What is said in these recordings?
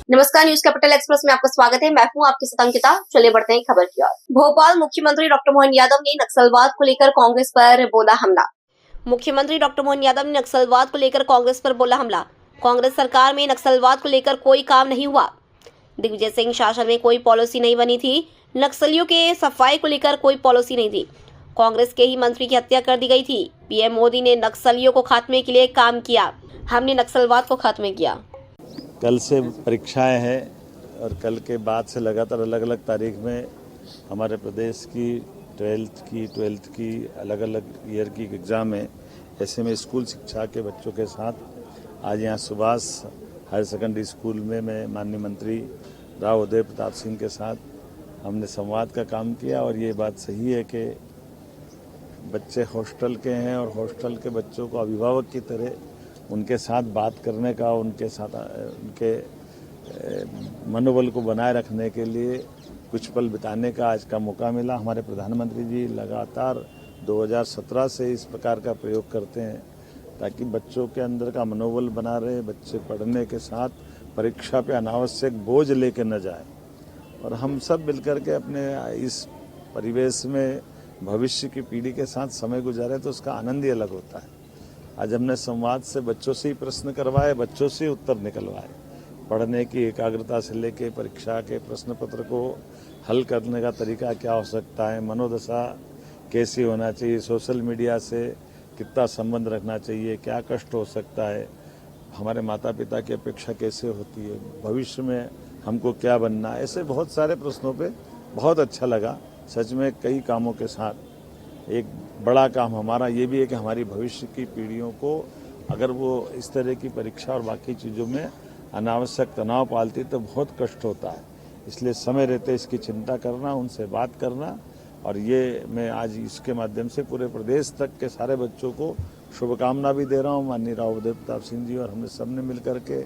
नमस्कार, news capital express में आपका स्वागत है। मैं हूं आपके साथ अंकिता। चलिए बढ़ते हैं खबर की ओर। भोपाल मुख्यमंत्री डॉक्टर मोहन यादव ने नक्सलवाद को लेकर कांग्रेस पर बोला हमला। मुख्यमंत्री डॉक्टर मोहन यादव ने नक्सलवाद को लेकर कांग्रेस पर बोला हमला। कांग्रेस सरकार में नक्सलवाद को लेकर कोई काम नहीं हुआ। दिग्विजय सिंह शासन में कोई पॉलिसी नहीं बनी थी। नक्सलियों के सफाई को लेकर कोई पॉलिसी नहीं थी। कांग्रेस के ही मंत्री की हत्या कर दी गई थी। पीएम मोदी ने नक्सलियों को खात्मे के लिए काम किया। हमने नक्सलवाद को खात्मे किया। कल से परीक्षाएं हैं और कल के बाद से लगातार अलग अलग तारीख में हमारे प्रदेश की 12th की अलग अलग ईयर की एग्ज़ाम है। ऐसे में स्कूल शिक्षा के बच्चों के साथ आज यहाँ सुभाष हायर सेकेंडरी स्कूल में मैं माननीय मंत्री राव उदय प्रताप सिंह के साथ हमने संवाद का काम किया। और ये बात सही है कि बच्चे हॉस्टल के हैं और हॉस्टल के बच्चों को अभिभावक की तरह उनके साथ बात करने का, उनके साथ उनके मनोबल को बनाए रखने के लिए कुछ पल बिताने का आज का मौका मिला। हमारे प्रधानमंत्री जी लगातार 2017 से इस प्रकार का प्रयोग करते हैं ताकि बच्चों के अंदर का मनोबल बना रहे, बच्चे पढ़ने के साथ परीक्षा पे अनावश्यक बोझ लेके न जाए। और हम सब मिलकर के अपने इस परिवेश में भविष्य की पीढ़ी के साथ समय गुजारे तो उसका आनंद ही अलग होता है। आज हमने संवाद से बच्चों से ही प्रश्न करवाए, बच्चों से ही उत्तर निकलवाए। पढ़ने की एकाग्रता से लेके परीक्षा के प्रश्न पत्र को हल करने का तरीका क्या हो सकता है, मनोदशा कैसी होना चाहिए, सोशल मीडिया से कितना संबंध रखना चाहिए, क्या कष्ट हो सकता है, हमारे माता पिता की अपेक्षा कैसे होती है, भविष्य में हमको क्या बनना है, ऐसे बहुत सारे प्रश्नों पे बहुत अच्छा लगा। सच में कई कामों के साथ एक बड़ा काम हमारा ये भी है कि हमारी भविष्य की पीढ़ियों को अगर वो इस तरह की परीक्षा और बाकी चीज़ों में अनावश्यक तनाव पालती तो बहुत कष्ट होता है। इसलिए समय रहते इसकी चिंता करना, उनसे बात करना। और ये मैं आज इसके माध्यम से पूरे प्रदेश तक के सारे बच्चों को शुभकामना भी दे रहा हूँ। माननीय राव उदय प्रताप सिंह जी और हमने सबने मिलकर के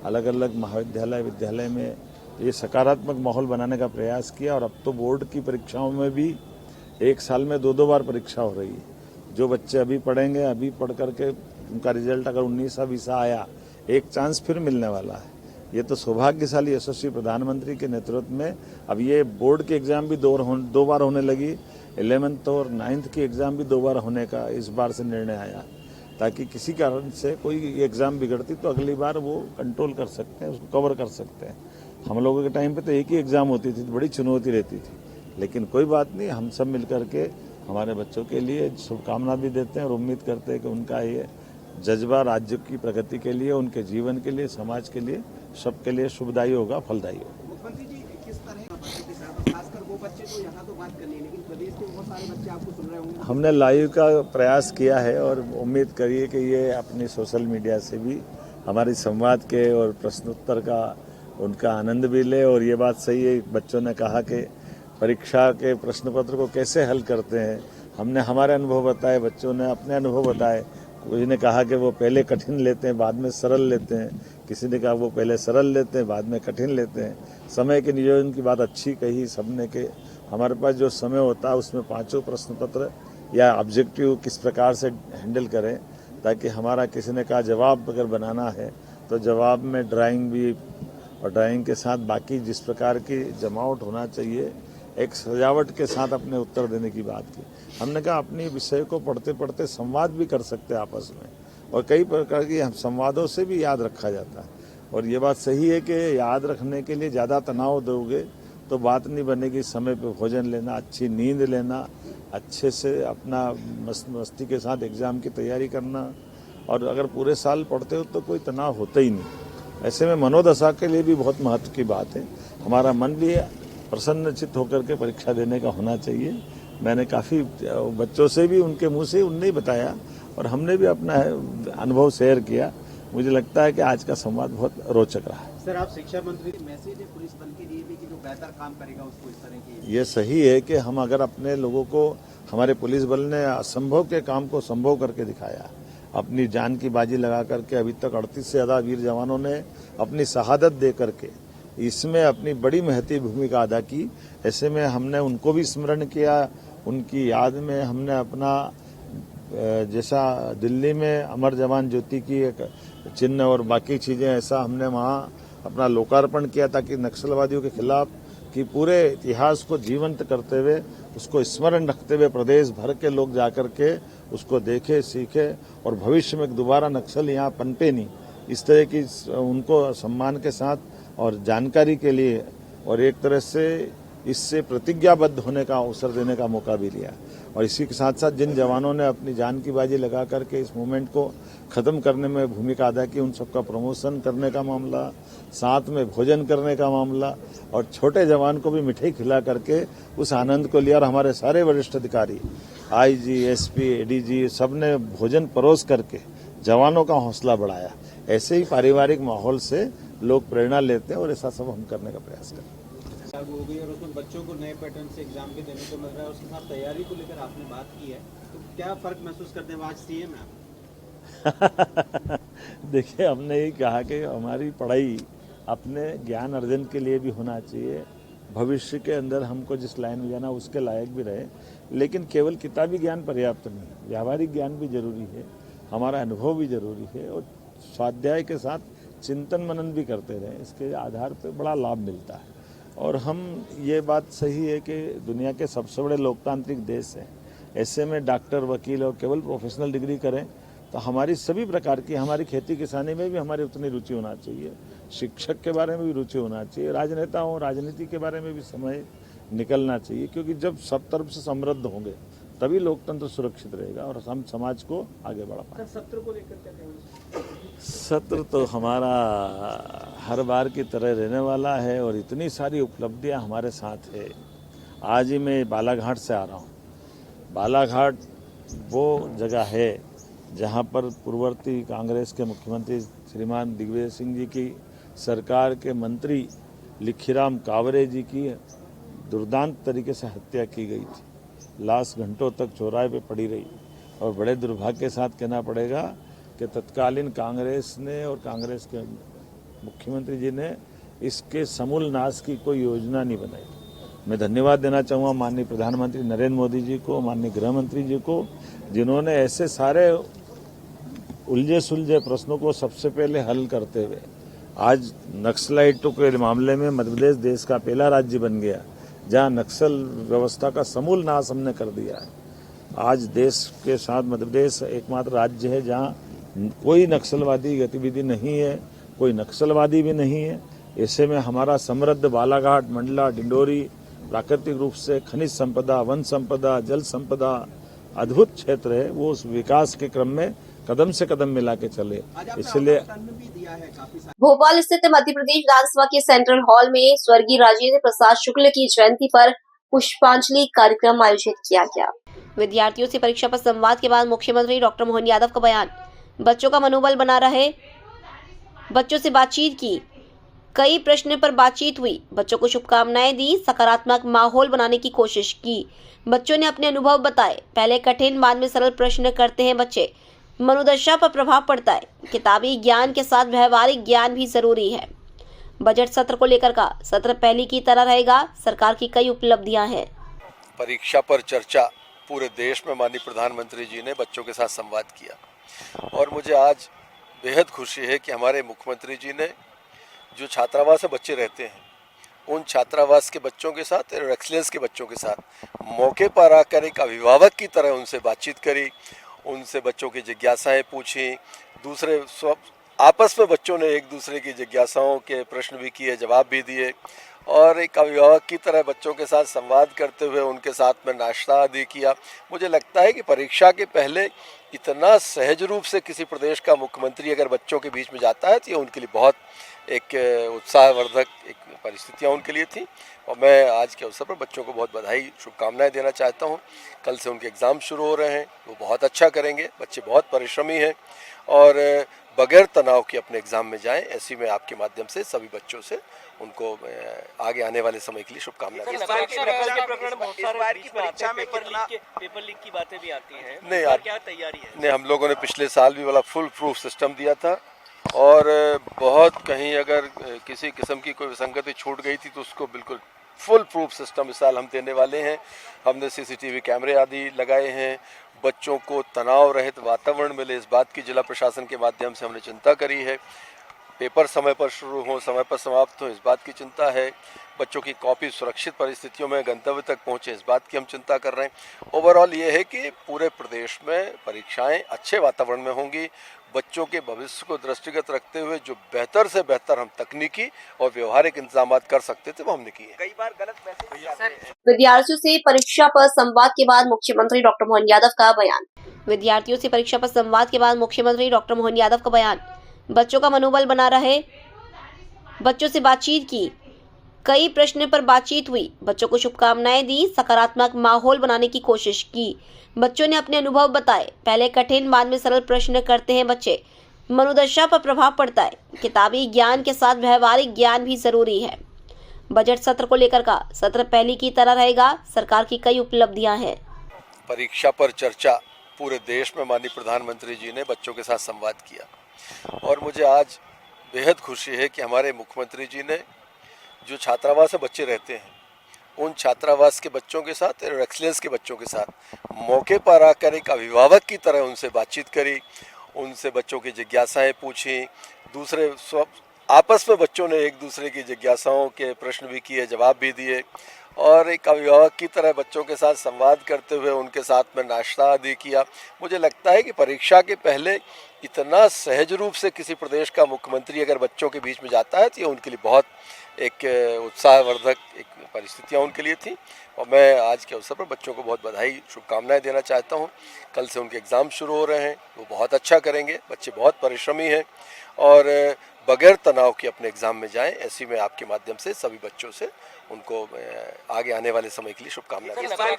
अलग अलग महाविद्यालय विद्यालय में ये सकारात्मक माहौल बनाने का प्रयास किया। और अब तो बोर्ड की परीक्षाओं में भी एक साल में 2-2 बार परीक्षा हो रही है। जो बच्चे अभी पढ़ेंगे, अभी पढ़ करके उनका रिजल्ट अगर 19 आया, एक चांस फिर मिलने वाला है। ये तो सौभाग्यशाली यशस्वी प्रधानमंत्री के नेतृत्व में अब ये बोर्ड की एग्जाम भी 2 बार होने लगी। 11th और 9th की एग्जाम भी 2 बार होने का इस बार से निर्णय आया, ताकि किसी कारण से कोई एग्जाम बिगड़ती तो अगली बार वो कंट्रोल कर सकते हैं, उसको कवर कर सकते हैं। हम लोगों के टाइम पे तो एक ही एग्जाम होती थी, बड़ी चुनौती रहती थी। लेकिन कोई बात नहीं, हम सब मिलकर के हमारे बच्चों के लिए शुभकामना भी देते हैं और उम्मीद करते हैं कि उनका ये जज्बा राज्य की प्रगति के लिए, उनके जीवन के लिए, समाज के लिए, सबके लिए शुभदायी होगा, फलदायी होगा। मुख्यमंत्री जी किस तरह बच्चे के साथ, खासकर वो बच्चे तो यहाँ तो बात करनी है, लेकिन प्रदेश के बहुत सारे बच्चे आपको सुन रहे होंगे। हमने लाइव का प्रयास किया है और उम्मीद करिए कि ये अपनी सोशल मीडिया से भी हमारी संवाद के और प्रश्नोत्तर का उनका आनंद भी ले। और ये बात सही है, बच्चों ने कहा कि परीक्षा के प्रश्न पत्र को कैसे हल करते हैं। हमने हमारे अनुभव बताए, बच्चों ने अपने अनुभव बताए। किसी ने कहा कि वो पहले कठिन लेते हैं, बाद में सरल लेते हैं। किसी ने कहा वो पहले सरल लेते हैं, बाद में कठिन लेते हैं। समय के नियोजन की बात अच्छी कही सबने के हमारे पास जो समय होता है उसमें 5 प्रश्न पत्र या ऑब्जेक्टिव किस प्रकार से हैंडल करें, ताकि हमारा किसी ने कहा जवाब अगर बनाना है तो जवाब में ड्राइंग भी, और ड्राइंग के साथ बाकी जिस प्रकार की जमावट होना चाहिए, एक सजावट के साथ अपने उत्तर देने की बात की। हमने कहा अपनी विषय को पढ़ते पढ़ते संवाद भी कर सकते हैं आपस में, और कई प्रकार की हम संवादों से भी याद रखा जाता है। और ये बात सही है कि याद रखने के लिए ज़्यादा तनाव दोगे तो बात नहीं बनेगी। समय पे भोजन लेना, अच्छी नींद लेना, अच्छे से अपना मस्ती के साथ एग्ज़ाम की तैयारी करना। और अगर पूरे साल पढ़ते हो तो कोई तनाव होता ही नहीं। ऐसे में मनोदशा के लिए भी बहुत महत्व की बात है। हमारा मन भी प्रसन्नचित्त होकर के परीक्षा देने का होना चाहिए। मैंने काफ़ी बच्चों से भी, उनके मुंह से उनने ही बताया और हमने भी अपना अनुभव शेयर किया। मुझे लगता है कि आज का संवाद बहुत रोचक रहा है। सर, आप शिक्षा मंत्री, मैसेज है पुलिस बल के लिए भी कि जो बेहतर काम करेगा उसको इस तरह की। ये सही है कि हम अगर अपने लोगों को, हमारे पुलिस बल ने असंभव के काम को संभव करके दिखाया। अपनी जान की बाजी लगा करके अभी तक 38 से ज़्यादा वीर जवानों ने अपनी शहादत दे करके इसमें अपनी बड़ी महती भूमिका अदा की। ऐसे में हमने उनको भी स्मरण किया। उनकी याद में हमने अपना जैसा दिल्ली में अमर जवान ज्योति की एक चिन्ह और बाकी चीज़ें, ऐसा हमने वहाँ अपना लोकार्पण किया, ताकि नक्सलवादियों के खिलाफ कि पूरे इतिहास को जीवंत करते हुए, उसको स्मरण रखते हुए प्रदेश भर के लोग जाकर के उसको देखे, सीखे और भविष्य में दोबारा नक्सल यहाँ पनपे नहीं, इस तरह की उनको सम्मान के साथ और जानकारी के लिए और एक तरह से इससे प्रतिज्ञाबद्ध होने का अवसर देने का मौका भी लिया। और इसी के साथ साथ जिन जवानों ने अपनी जान की बाजी लगा करके इस मूवमेंट को खत्म करने में भूमिका अदा की, उन सबका प्रमोशन करने का मामला, साथ में भोजन करने का मामला और छोटे जवान को भी मिठाई खिला करके उस आनंद को लिया। और हमारे सारे वरिष्ठ अधिकारी, आईजी, एसपी, एडीजी, सब ने भोजन परोस करके जवानों का हौसला बढ़ाया। ऐसे ही पारिवारिक माहौल से लोग प्रेरणा लेते हैं और ऐसा सब हम करने का प्रयास करें। लागू हो गई और उसमें बच्चों को नए पैटर्न से एग्जाम भी देने को मिल रहा है, उसके साथ तैयारी को लेकर आपने बात की है, तो क्या फर्क महसूस करते हैं आज सीएम आप? देखिए, हमने यही कहा कि हमारी पढ़ाई अपने ज्ञान अर्जन के लिए भी होना चाहिए, भविष्य के अंदर हमको जिस लाइन में जाना उसके लायक भी रहे, लेकिन केवल किताबी ज्ञान पर्याप्त नहीं, व्यावहारिक ज्ञान भी जरूरी है, हमारा अनुभव भी जरूरी है और स्वाध्याय के साथ चिंतन मनन भी करते रहे, इसके आधार पर बड़ा लाभ मिलता है। और हम ये बात सही है कि दुनिया के सबसे बड़े लोकतांत्रिक देश हैं, ऐसे में डॉक्टर, वकील और केवल प्रोफेशनल डिग्री करें तो हमारी सभी प्रकार की, हमारी खेती किसानी में भी हमारी उतनी रुचि होना चाहिए, शिक्षक के बारे में भी रुचि होना चाहिए, राजनेताओं, राजनीति के बारे में भी समय निकलना चाहिए, क्योंकि जब सब तरफ से समृद्ध होंगे तभी लोकतंत्र सुरक्षित रहेगा और हम समाज को आगे बढ़ा पाएंगे। सत्र को लेकर क्या कहेंगे? सत्र तो हमारा हर बार की तरह रहने वाला है और इतनी सारी उपलब्धियां हमारे साथ है। आज ही मैं बालाघाट से आ रहा हूँ। बालाघाट वो जगह है जहाँ पर पूर्ववर्ती कांग्रेस के मुख्यमंत्री श्रीमान दिग्विजय सिंह जी की सरकार के मंत्री लिखीराम कावरे जी की दुर्दांत तरीके से हत्या की गई थी। लाश घंटों तक चौराहे पे पड़ी रही और बड़े दुर्भाग्य के साथ कहना पड़ेगा कि तत्कालीन कांग्रेस ने और कांग्रेस के मुख्यमंत्री जी ने इसके समूल नाश की कोई योजना नहीं बनाई। मैं धन्यवाद देना चाहूँगा माननीय प्रधानमंत्री नरेंद्र मोदी जी को, माननीय गृह मंत्री जी को, जिन्होंने ऐसे सारे उलझे सुलझे प्रश्नों को सबसे पहले हल करते हुए आज नक्सलाइटों के मामले में मध्य प्रदेश देश का पहला राज्य बन गया जहां नक्सल व्यवस्था का समूल नाश हमने कर दिया है। आज देश के साथ मध्य प्रदेश एकमात्र राज्य है जहां कोई नक्सलवादी गतिविधि नहीं है, कोई नक्सलवादी भी नहीं है। ऐसे में हमारा समृद्ध बालाघाट, मंडला, डिंडोरी प्राकृतिक रूप से खनिज संपदा, वन संपदा, जल संपदा अद्भुत क्षेत्र है, वो उस विकास के क्रम में कदम से कदम मिला के चले। इसलिए भोपाल स्थित मध्य प्रदेश विधानसभा के सेंट्रल हॉल में स्वर्गीय राजेंद्र प्रसाद शुक्ल की जयंती पर पुष्पांजलि कार्यक्रम आयोजित किया गया। विद्यार्थियों से परीक्षा पर संवाद के बाद मुख्यमंत्री डॉक्टर मोहन यादव का बयान, बच्चों का मनोबल बना रहे, बच्चों से बातचीत की, कई प्रश्न पर बातचीत हुई, बच्चों को शुभकामनाएं दी, सकारात्मक माहौल बनाने की कोशिश की। बच्चों ने अपने अनुभव बताए, पहले कठिन बाद में सरल प्रश्न करते हैं बच्चे, मनोदशा पर प्रभाव पड़ता है, किताबी ज्ञान के साथ व्यवहारिक ज्ञान भी जरूरी है। बजट सत्र को लेकर का सत्र पहले की तरह रहेगा, सरकार की कई उपलब्धियां हैं। परीक्षा पर चर्चा पूरे देश में माननीय प्रधानमंत्री जी ने बच्चों के साथ संवाद किया और मुझे आज बेहद खुशी है कि हमारे मुख्यमंत्री जी ने जो छात्रावास में बच्चे रहते हैं उन छात्रावास के बच्चों के साथ और एक्सीलेंस के बच्चों के साथ मौके पर आकर एक अभिभावक की तरह उनसे बातचीत करी, उनसे बच्चों की जिज्ञासाएं पूछी, दूसरे आपस में बच्चों ने एक दूसरे की जिज्ञासाओं के प्रश्न भी किए, जवाब भी दिए और एक अभिभावक की तरह बच्चों के साथ संवाद करते हुए उनके साथ में नाश्ता आदि किया। मुझे लगता है कि परीक्षा के पहले इतना सहज रूप से किसी प्रदेश का मुख्यमंत्री अगर बच्चों के बीच में जाता है तो ये उनके लिए बहुत एक उत्साहवर्धक एक परिस्थितियाँ उनके लिए थी और मैं आज के अवसर पर बच्चों को बहुत बधाई, शुभकामनाएं देना चाहता हूं। कल से उनके एग्ज़ाम शुरू हो रहे हैं, वो बहुत अच्छा करेंगे, बच्चे बहुत परिश्रमी हैं और बगैर तनाव के अपने एग्ज़ाम में जाएं। ऐसी में आपके माध्यम से सभी बच्चों से उनको आगे आने वाले समय के लिए शुभकामनाएं। पेपर लीक की बातें भी आती हैं, नहीं यार, क्या तैयारी है? नहीं, हम लोगों ने पिछले साल भी वाला फुल प्रूफ सिस्टम दिया था और बहुत कहीं अगर किसी किस्म की कोई विसंगति छूट गई थी तो उसको बिल्कुल फुल प्रूफ सिस्टम इस साल हम देने वाले हैं। हमने सीसीटीवी कैमरे आदि लगाए हैं, बच्चों को तनाव रहित वातावरण मिले इस बात की जिला प्रशासन के माध्यम से हमने चिंता करी है। पेपर समय पर शुरू हो, समय पर समाप्त हो, इस बात की चिंता है। बच्चों की कॉपी सुरक्षित परिस्थितियों में गंतव्य तक पहुंचे, इस बात की हम चिंता कर रहे हैं। ओवरऑल ये है कि पूरे प्रदेश में परीक्षाएं अच्छे वातावरण में होंगी। बच्चों के भविष्य को दृष्टिगत रखते हुए जो बेहतर से बेहतर हम तकनीकी और व्यवहारिक इंतजाम कर सकते थे वो हमने किए। कई बार गलत मैसेज आते हैं। विद्यार्थियों से परीक्षा पर संवाद के बाद मुख्यमंत्री डॉक्टर मोहन यादव का बयान। विद्यार्थियों से परीक्षा पर संवाद के बाद मुख्यमंत्री डॉक्टर मोहन यादव का बयान। बच्चों का मनोबल बना रहे, बच्चों से बातचीत की, कई प्रश्न पर बातचीत हुई, बच्चों को शुभकामनाएं दी, सकारात्मक माहौल बनाने की कोशिश की। बच्चों ने अपने अनुभव बताए। पहले कठिन, बाद में सरल प्रश्न करते हैं बच्चे। मनोदशा पर प्रभाव पड़ता है। किताबी ज्ञान के साथ व्यवहारिक ज्ञान भी जरूरी है। बजट सत्र को लेकर का सत्र पहले की तरह रहेगा। सरकार की कई उपलब्धियां हैं। परीक्षा पर चर्चा, पूरे देश में माननीय प्रधानमंत्री जी ने बच्चों के साथ संवाद किया और मुझे आज बेहद खुशी है कि हमारे मुख्यमंत्री जी ने जो छात्रावास में बच्चे रहते हैं उन छात्रावास के बच्चों के साथ और एक्सीलेंस के बच्चों के साथ मौके पर आकर एक अभिभावक की तरह उनसे बातचीत करी, उनसे बच्चों की जिज्ञासाएं पूछी। दूसरे आपस में बच्चों ने एक दूसरे की जिज्ञासाओं के प्रश्न भी किए, जवाब भी दिए और एक अभिभावक की तरह बच्चों के साथ संवाद करते हुए उनके साथ में नाश्ता आदि किया। मुझे लगता है कि परीक्षा के पहले इतना सहज रूप से किसी प्रदेश का मुख्यमंत्री अगर बच्चों के बीच में जाता है तो ये उनके लिए बहुत एक उत्साहवर्धक एक परिस्थितियाँ उनके लिए थी और मैं आज के अवसर पर बच्चों को बहुत बधाई, शुभकामनाएं देना चाहता हूँ। कल से उनके एग्ज़ाम शुरू हो रहे हैं, वो बहुत अच्छा करेंगे। बच्चे बहुत परिश्रमी हैं और बगैर तनाव के अपने एग्ज़ाम में जाएं। ऐसी मैं आपके माध्यम से सभी बच्चों से उनको आगे आने वाले समय के लिए शुभकामनाएं देता हूं।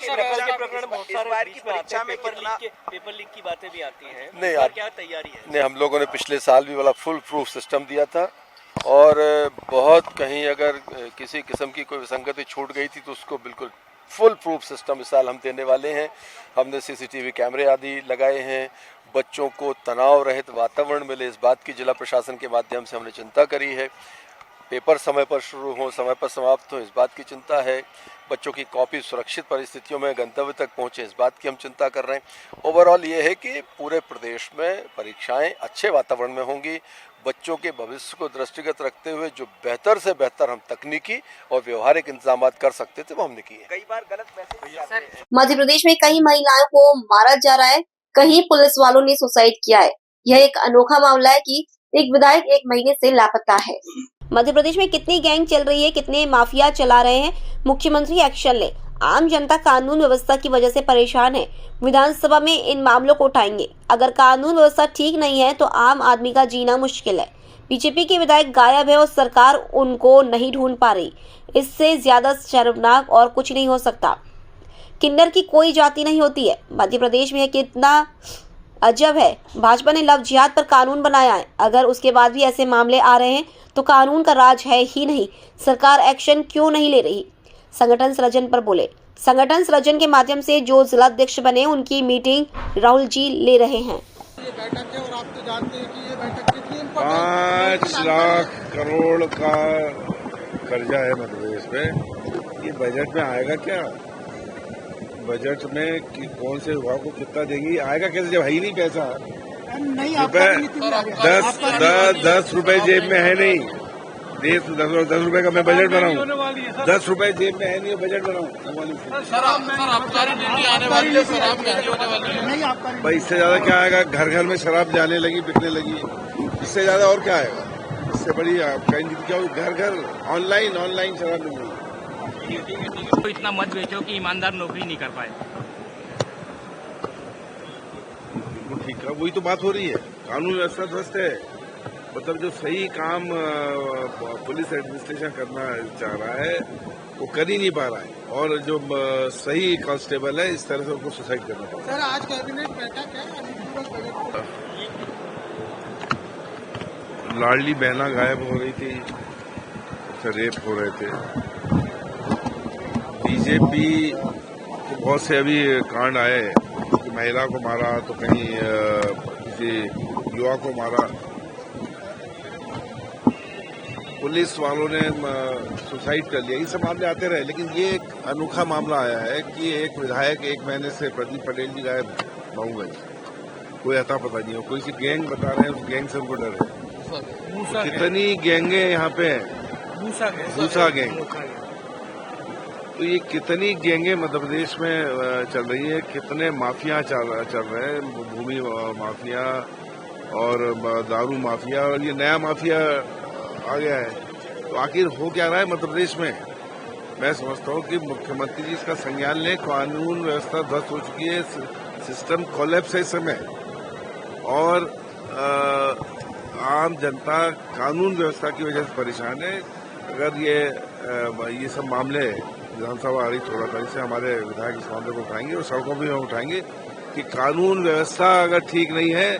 पेपर लीक की बातें भी आती हैं। नहीं यार, क्या तैयारी है? नहीं, हम लोगों ने पिछले साल भी वाला फुल प्रूफ सिस्टम दिया था और बहुत कहीं अगर किसी किस्म की कोई विसंगति छूट गई थी तो उसको बिल्कुल फुल प्रूफ सिस्टम इस साल हम देने वाले हैं। हमने सीसीटीवी कैमरे आदि लगाए हैं। बच्चों को तनाव रहित वातावरण मिले, इस बात की जिला प्रशासन के माध्यम से हमने चिंता करी है। पेपर समय पर शुरू हो, समय पर समाप्त हो, इस बात की चिंता है। बच्चों की कॉपी सुरक्षित परिस्थितियों में गंतव्य तक पहुंचे, इस बात की हम चिंता कर रहे हैं। ओवरऑल ये है कि पूरे प्रदेश में परीक्षाएं अच्छे वातावरण में होंगी। बच्चों के भविष्य को दृष्टिगत रखते हुए जो बेहतर से बेहतर हम तकनीकी और व्यवहारिक इंतजाम कर सकते थे वो हमने किए। कई बार गलत मैसेज आते हैं। मध्य प्रदेश में कई महिलाओं को मारा जा रहा है, कहीं पुलिस वालों ने सुसाइड किया है। यह एक अनोखा मामला है कि एक विधायक 1 महीने से लापता है। मध्य प्रदेश में कितनी गैंग चल रही है, कितने माफिया चला रहे हैं, मुख्यमंत्री एक्शन ले। आम जनता कानून व्यवस्था की वजह से परेशान है। विधानसभा में इन मामलों को उठाएंगे। अगर कानून व्यवस्था ठीक नहीं है तो आम आदमी का जीना मुश्किल है। बीजेपी के विधायक गायब है और सरकार उनको नहीं ढूंढ पा रही। इससे ज्यादा शर्मनाक और कुछ नहीं हो सकता। किन्नर की कोई जाति नहीं होती है। मध्य प्रदेश में कितना अजब है, भाजपा ने लव जिहाद पर कानून बनाया है। अगर उसके बाद भी ऐसे मामले आ रहे हैं तो कानून का राज है ही नहीं। सरकार एक्शन क्यों नहीं ले रही? संगठन सृजन पर बोले। संगठन सृजन के माध्यम से जो जिलाध्यक्ष बने उनकी मीटिंग राहुल जी ले रहे हैं। ये बैठक है और आप तो जानते हैं कि ये बैठक कितनी इम्पोर्टेंट 5 लाख करोड़ का कर्जा है मध्य प्रदेश में। ये बजट में आएगा क्या? बजट में कौन से विभाग को कितना देंगी? आएगा कैसे जब है ही नहीं पैसा? नहीं, 10 रुपए जेब में है नहीं। 10 रुपए का मैं बजट बनाऊं, 10 रुपए जेब में है नहीं, बजट बनाऊं। भाई इससे ज्यादा क्या आएगा? घर घर में शराब जाने लगी, बिकने लगी, इससे ज्यादा और क्या आएगा? इससे बड़ी आपका क्या? घर घर ऑनलाइन शराब मिल रही। तो इतना मत बेचो कि ईमानदार नौकरी नहीं कर पाए। बिल्कुल ठीक है, वही तो बात हो रही है। कानून व्यवस्था ध्वस्त है, मतलब जो सही काम पुलिस एडमिनिस्ट्रेशन करना चाह रहा है वो कर ही नहीं पा रहा है और जो सही कांस्टेबल है इस तरह से उनको सुसाइड करना पड़ा। सर, आज कैबिनेट बैठक है, लाडली बहना गायब हो रही थी, रेप हो रहे थे। बीजेपी के बहुत से अभी कांड आए कि महिला को मारा तो कहीं किसी युवा को मारा। पुलिस वालों ने सुसाइड कर लिया। ये सब मामले आते रहे, लेकिन ये एक अनोखा मामला आया है कि एक विधायक 1 महीने से प्रदीप पटेल जी गायब, मऊगंज, कोई अता पता नहीं हो। कोई सी गैंग बता रहे हैं, उस गैंग से उनको डर है। कितनी गैंगे यहाँ पे हैं, भूसा गैंग। तो ये कितनी गैंगे मध्य प्रदेश में चल रही है, कितने माफिया चल रहे हैं, भूमि माफिया और दारू माफिया, और ये नया माफिया आ गया है। तो आखिर हो क्या रहा है मध्य प्रदेश में? मैं समझता हूँ कि मुख्यमंत्री जी इसका संज्ञान लें। कानून व्यवस्था ध्वस्त हो चुकी है, सिस्टम कोलैप्स है इस समय, और आम जनता कानून व्यवस्था की वजह से परेशान है। अगर ये सब मामले विधानसभा आरक्षण 16 तारीख से हमारे विधायक इस मामले को उठाएंगे और सड़कों पर हम उठाएंगे कि कानून व्यवस्था अगर ठीक नहीं है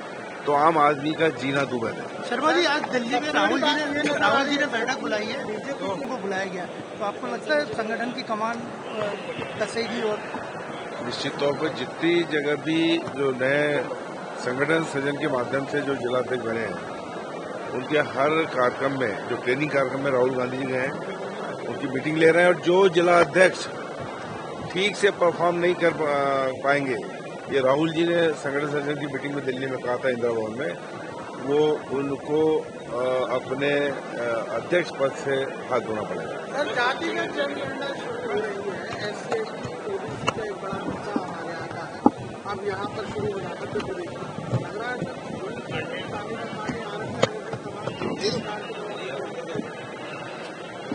तो आम आदमी का जीना दुभर है। शर्मा जी, आज दिल्ली में राहुल जी ने बैठक बुलाई है, बीजेपी को बुलाया गया, तो आपको लगता है संगठन की कमान कसेगी? और निश्चित तौर पर जितनी जगह भी जो नए संगठन सृजन के माध्यम से जो जिलाध्यक्ष बने हैं, उनके हर कार्यक्रम में, जो ट्रेनिंग कार्यक्रम में राहुल गांधी जी गए हैं, उनकी मीटिंग ले रहे हैं। और जो जिलाध्यक्ष ठीक से परफॉर्म नहीं कर पाएंगे, ये राहुल जी ने संगठन सचिव की मीटिंग में दिल्ली में कहा था, इंदिरा भवन में, वो उनको अपने अध्यक्ष पद से हाथ धोना पड़ेगा। सर, जातिगत जनगणना शुरू हो रही है, SC, ST, OBC का एक बड़ा मुद्दा हमारे आता है, अब यहाँ पर शुरू हो जाता है।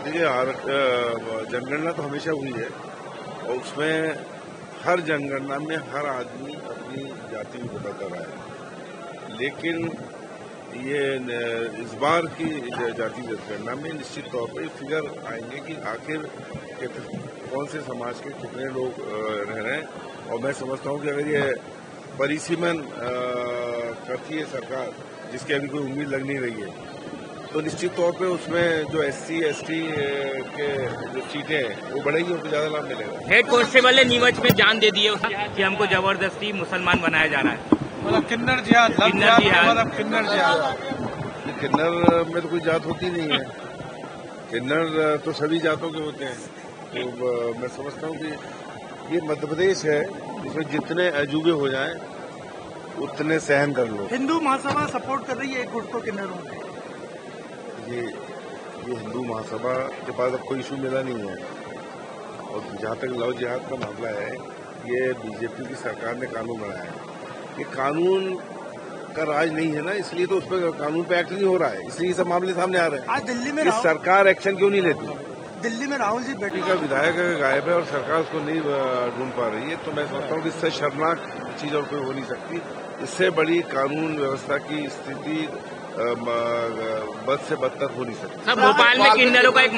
देखिए, जनगणना तो हमेशा हुई है, और उसमें हर जनगणना में हर आदमी अपनी जाति को बताता रहा है। लेकिन ये इस बार की जाति जनगणना में निश्चित तौर पर फिगर आएंगे कि आखिर कौन से समाज के कितने लोग रह रहे हैं। और मैं समझता हूँ कि अगर ये परिसीमन करती है सरकार, जिसकी अभी कोई उम्मीद लग नहीं रही है, तो निश्चित तौर पे उसमें जो SC, ST के जो सीटें हैं वो बढ़ेगी, उनको ज्यादा लाभ मिलेगा। हेड कांस्टेबल ने नीमच में जान दे दी है कि हमको जबरदस्ती मुसलमान बनाया जा रहा है। मतलब किन्नर जिहाद, किन्नर में तो कोई जात होती नहीं है, किन्नर तो सभी जातों के होते हैं। तो मैं समझता हूँ कि ये मध्य प्रदेश है, इसमें जितने अजूबे हो जाएं उतने सहन कर लो। हिंदू महासभा सपोर्ट कर रही है एक गुट को किन्नरों में। ये हिंदू महासभा के पास अब कोई इशू मिला नहीं है। और जहाँ तक लव जिहाद का मामला है, ये बीजेपी की सरकार ने कानून बनाया है। ये कानून का राज नहीं है ना, इसलिए तो उस पर कानून पे एक्ट नहीं हो रहा है, इसलिए सब मामले सामने आ रहे हैं। आज दिल्ली में सरकार एक्शन क्यों नहीं लेती? दिल्ली में राहुल जी बेटी का विधायक गायब है और सरकार उसको नहीं ढूंढ पा रही है, तो मैं समझता हूँ कि इससे शर्मनाक चीज और कोई हो नहीं सकती। इससे बड़ी कानून व्यवस्था की स्थिति बद से बदतर हो नहीं सकती। भोपाल में किन्नरों का एक